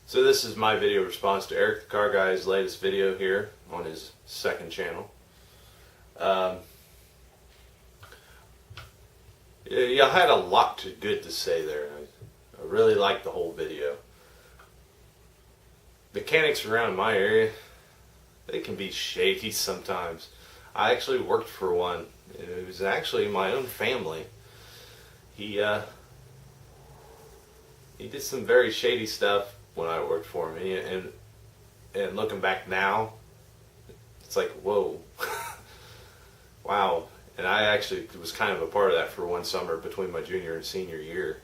So this is my video response to Eric the Car Guy's latest video here on his second channel. Yeah, I had a lot good to say there. I really liked the whole video. Mechanics around my area, they can be shaky sometimes. I actually worked for one. It was actually my own family. He did some very shady stuff when I worked for him, and looking back now, it's like, whoa, wow. And I actually was kind of a part of that for one summer between my junior and senior year.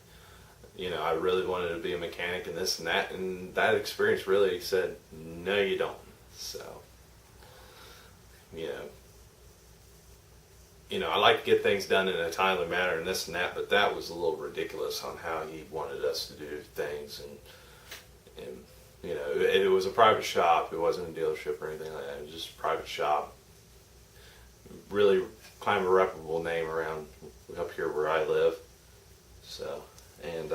You know, I really wanted to be a mechanic and this and that experience really said, no you don't. So, you know, I like to get things done in a timely manner and this and that, but that was a little ridiculous on how he wanted us to do things. And you know, it was a private shop. It wasn't a dealership or anything like that. It was just a private shop. Really kind of a reputable name around up here where I live. So, and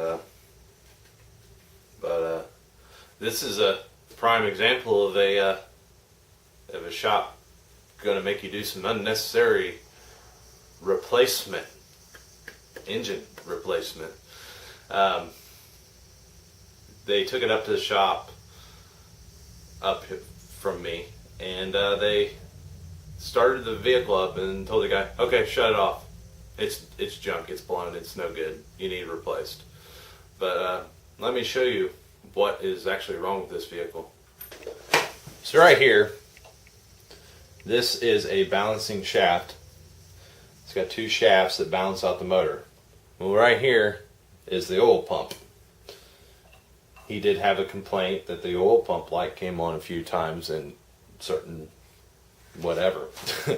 this is a prime example of a shop going to make you do some unnecessary replacement, engine replacement. They took it up to the shop up from me, and they started the vehicle up and told the guy, okay, shut it off. It's junk, it's blown, it's no good, you need it replaced. But let me show you what is actually wrong with this vehicle. So right here, this is a balancing shaft. It's got two shafts that balance out the motor. Well, right here is the oil pump. He did have a complaint that the oil pump light came on a few times in certain whatever. I'm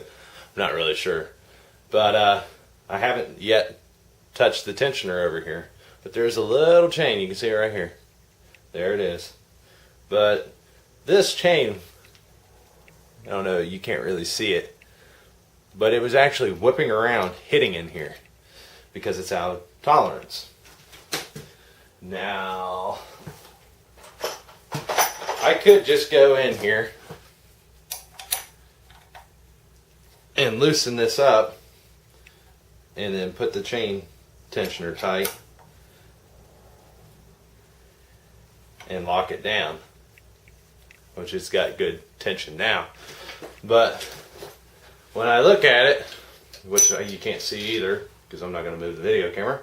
not really sure. But I haven't yet touched the tensioner over here. But there's a little chain, you can see it right here. There it is. But this chain, I don't know, you can't really see it, but it was actually whipping around, hitting in here because it's out of tolerance. Now, I could just go in here and loosen this up and then put the chain tensioner tight and lock it down, which has got good tension now. But when I look at it, which you can't see either because I'm not going to move the video camera,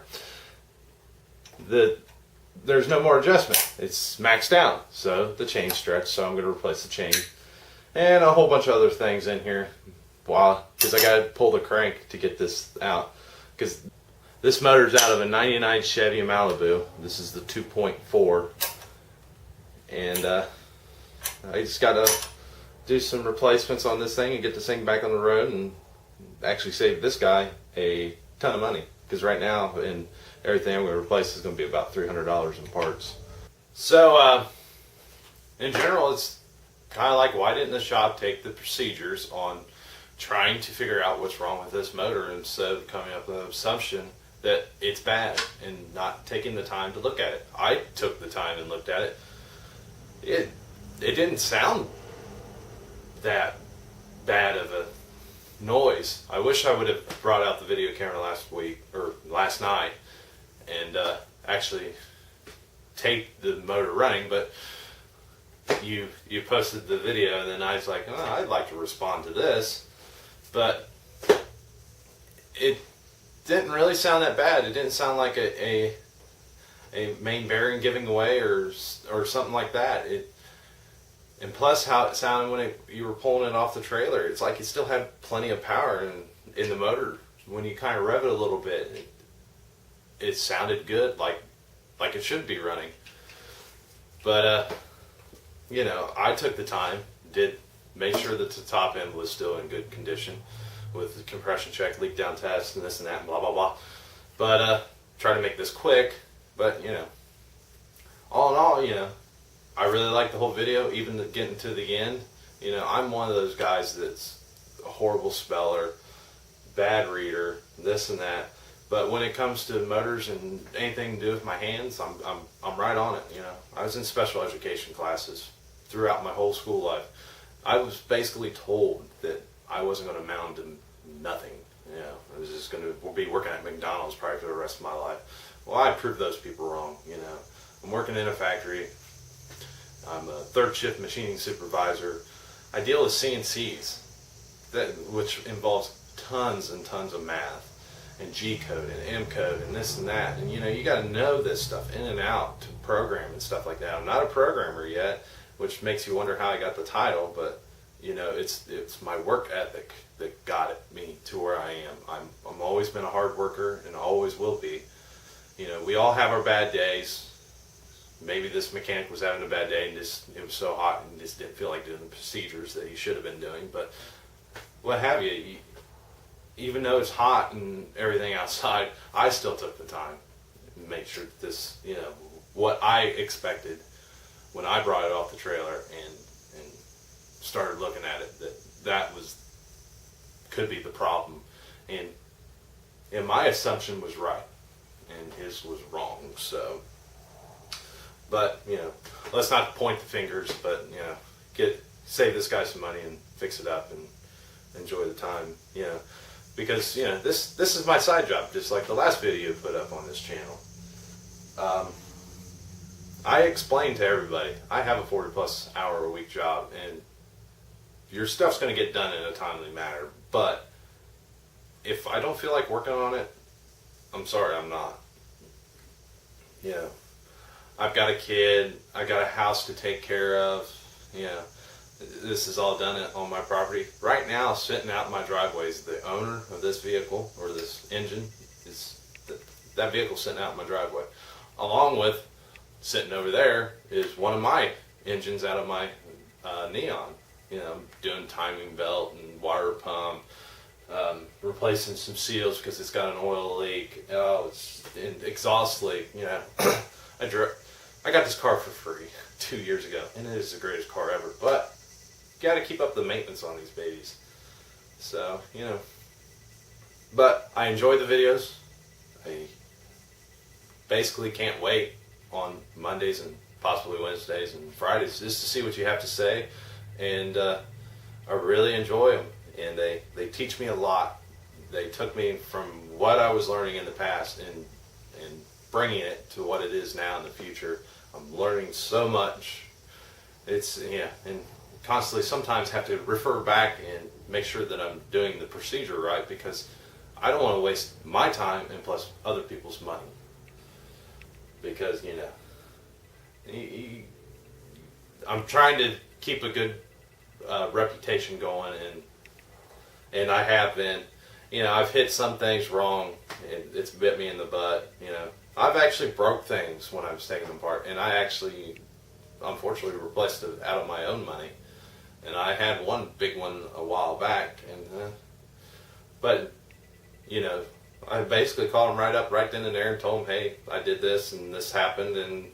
there's no more adjustment. It's maxed out, so the chain stretched, so I'm going to replace the chain and a whole bunch of other things in here because I got to pull the crank to get this out, because this motor's out of a 99 Chevy Malibu. This is the 2.4, and I just got to do some replacements on this thing and get this thing back on the road and actually save this guy a ton of money, because right now in everything I'm going to replace is going to be about $300 in parts. So in general, it's kind of like, why didn't the shop take the procedures on trying to figure out what's wrong with this motor instead of coming up with an assumption that it's bad and not taking the time to look at it? I took the time and looked at it. It didn't sound that bad of a noise. I wish I would have brought out the video camera last night and actually take the motor running, but you posted the video and then I was like, oh, I'd like to respond to this, but it didn't really sound that bad. It didn't sound like a main bearing giving away or something like that. And plus how it sounded when you were pulling it off the trailer, it's like it still had plenty of power in the motor. When you kind of rev it a little bit, it sounded good, like it should be running. But you know, I took the time, did make sure that the top end was still in good condition with the compression check, leak down test, and this and that, and blah blah blah. But try to make this quick. But you know, all in all, you know, I really like the whole video, even getting to the end. You know, I'm one of those guys that's a horrible speller, bad reader, this and that. But when it comes to motors and anything to do with my hands, I'm right on it. You know, I was in special education classes throughout my whole school life. I was basically told that I wasn't going to amount to nothing. You know, I was just going to be working at McDonald's probably for the rest of my life. Well, I proved those people wrong. You know, I'm working in a factory. I'm a third shift machining supervisor. I deal with CNCs, which involves tons and tons of math and G code and M code and this and that. And you know, you got to know this stuff in and out to program and stuff like that. I'm not a programmer yet, which makes you wonder how I got the title, but you know, it's my work ethic that got me to where I am. I'm always been a hard worker and always will be. You know, we all have our bad days. Maybe this mechanic was having a bad day and it was so hot and just didn't feel like doing the procedures that he should have been doing. But what have you, even though it's hot and everything outside, I still took the time to make sure that this, you know, what I expected when I brought it off the trailer and started looking at it, that could be the problem. And my assumption was right and his was wrong. So, but you know, let's not point the fingers, but you know, save this guy some money and fix it up and enjoy the time, you know, because you know this is my side job, just like the last video you put up on this channel. I explained to everybody I have a 40+ hour a week job, and your stuff's going to get done in a timely manner. But if I don't feel like working on it, I'm sorry, I'm not. You know, I've got a kid, I got a house to take care of. You know, this is all done on my property. Right now, sitting out in my driveway is the owner of this vehicle, or this engine. That vehicle sitting out in my driveway. Along with, sitting over there, is one of my engines out of my Neon. You know, doing timing belt and water pump, replacing some seals because it's got an oil leak. It's an exhaust leak. You know, I got this car for free 2 years ago, and it is the greatest car ever. But you got to keep up the maintenance on these babies. So you know, but I enjoy the videos. I basically can't wait on Mondays and possibly Wednesdays and Fridays just to see what you have to say. And I really enjoy them, and they teach me a lot. They took me from what I was learning in the past and bringing it to what it is now in the future. I'm learning so much. It's, yeah, and constantly sometimes have to refer back and make sure that I'm doing the procedure right, because I don't want to waste my time and plus other people's money. Because, you know, I'm trying to keep a good reputation going, and I have been. You know, I've hit some things wrong, and it's bit me in the butt. You know, I've actually broke things when I was taking them apart, and I actually, unfortunately, replaced it out of my own money. And I had one big one a while back, and but you know, I basically called them right up, right then and there, and told them, hey, I did this, and this happened, and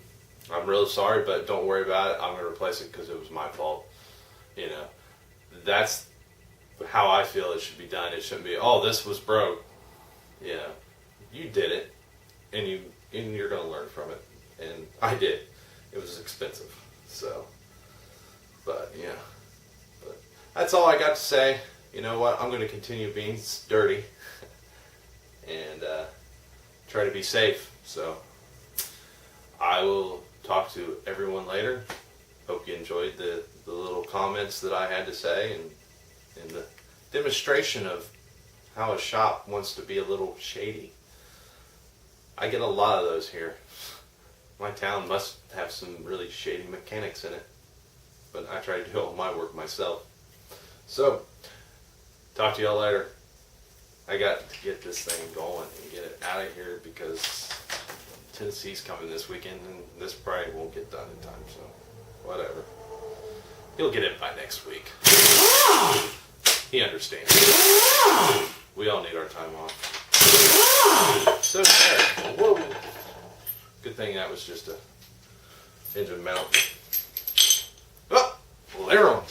I'm really sorry, but don't worry about it. I'm going to replace it because it was my fault. You know, that's how I feel it should be done. It shouldn't be, oh, this was broke. You know, you did it, and you're going to learn from it. And I did. It was expensive. So, but yeah, but that's all I got to say. You know what? I'm going to continue being dirty and try to be safe. So I will talk to everyone later. Hope you enjoyed the little comments that I had to say and the demonstration of how a shop wants to be a little shady. I get a lot of those here. My town must have some really shady mechanics in it, but I try to do all my work myself. So, talk to y'all later. I got to get this thing going and get it out of here because Tennessee's coming this weekend, and this probably won't get done in time, so whatever. He'll get it by next week. He understands. We all need our time off. So sad. Whoa. Good thing that was just a engine mount. Oh, well, they're on.